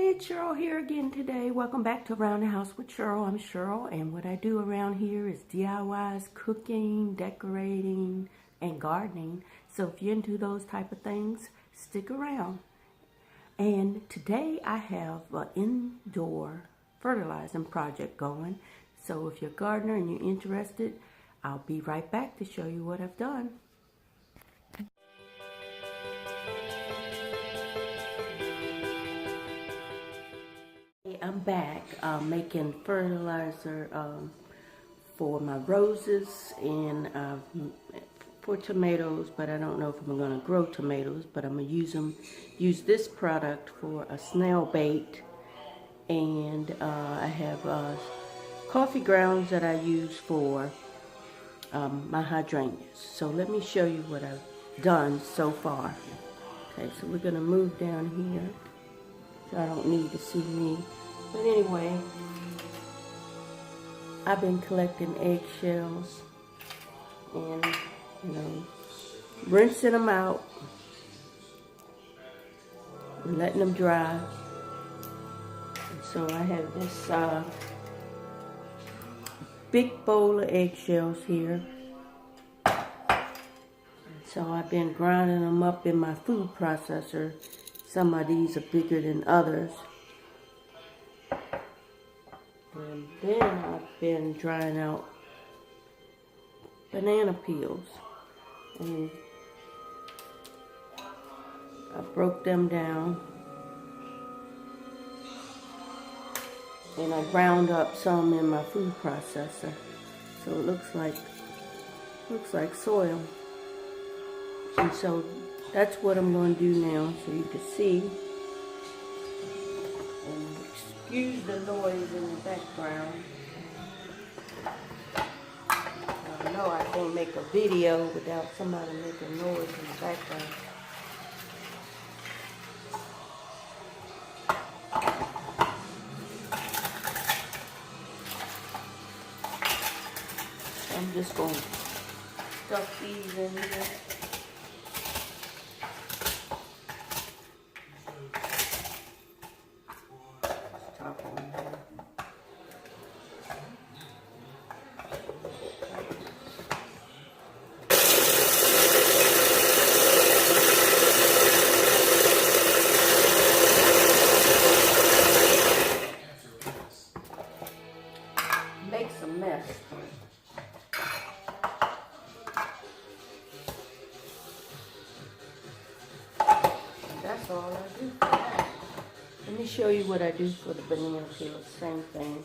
Hey, it's Cheryl here again today. Welcome back to Around the House with Cheryl. I'm Cheryl, and what I do around here is DIYs, cooking, decorating, and gardening. So if you're into those type of things, stick around. And today I have an indoor fertilizing project going. So if you're a gardener and you're interested, I'll be right back to show you what I've done. I'm back making fertilizer for my roses and for tomatoes, but I don't know if I'm going to grow tomatoes, but I'm going to use this product for a snail bait, and I have coffee grounds that I use for my hydrangeas. So let me show you what I've done so far. Okay, so we're going to move down here so I don't need to see me. But anyway, I've been collecting eggshells and, rinsing them out and letting them dry. And so I have this big bowl of eggshells here. And so I've been grinding them up in my food processor. Some of these are bigger than others. And then I've been drying out banana peels, and I broke them down and I ground up some in my food processor, so it looks like soil. And so that's what I'm going to do now, so you can see. Excuse the noise in the background. I know I can't make a video without somebody making noise in the background. I'm just going to stuff these in here. Makes a mess. That's all I do for that. Let me show you what I do for the banana peels. Same thing.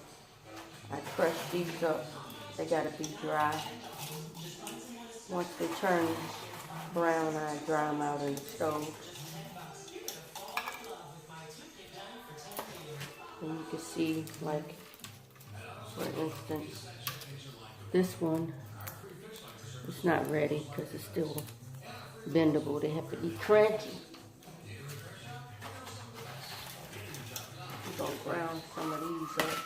I crush these up. They gotta be dry. Once they turn brown, I dry them out in the stove. And you can see, like, for instance, this one is not ready because it's still bendable. They have to be crunchy. We're going to ground some of these up.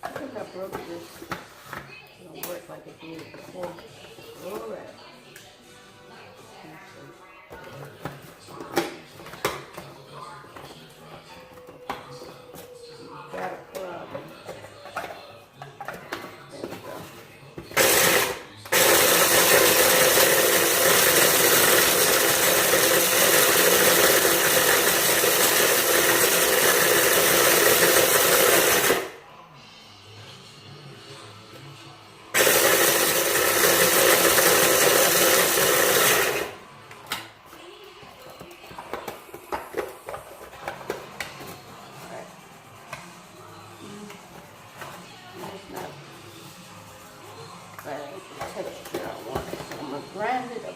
I think I broke this. It don't work like it did before. Alright. Got a problem. There we go. Texture I want, so I'm going to grind it up.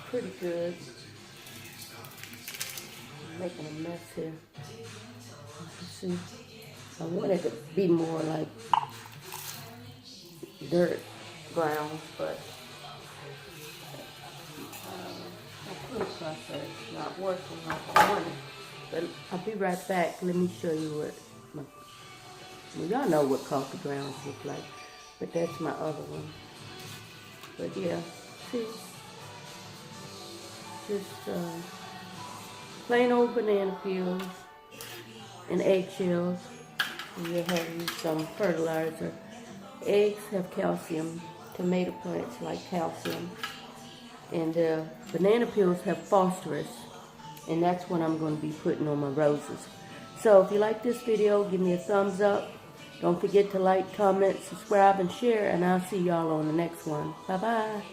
Pretty good. making a mess here. See, I want it to be more like dirt ground, but my food process is not working like I want it. But I'll be right back. Let me show you what well, y'all know what coffee grounds look like, but that's my other one. But yeah, see, just plain old banana peels and eggshells. And you'll have some fertilizer. Eggs have calcium. Tomato plants like calcium. And banana peels have phosphorus. And that's what I'm going to be putting on my roses. So if you like this video, give me a thumbs up. Don't forget to like, comment, subscribe, and share. And I'll see y'all on the next one. Bye-bye.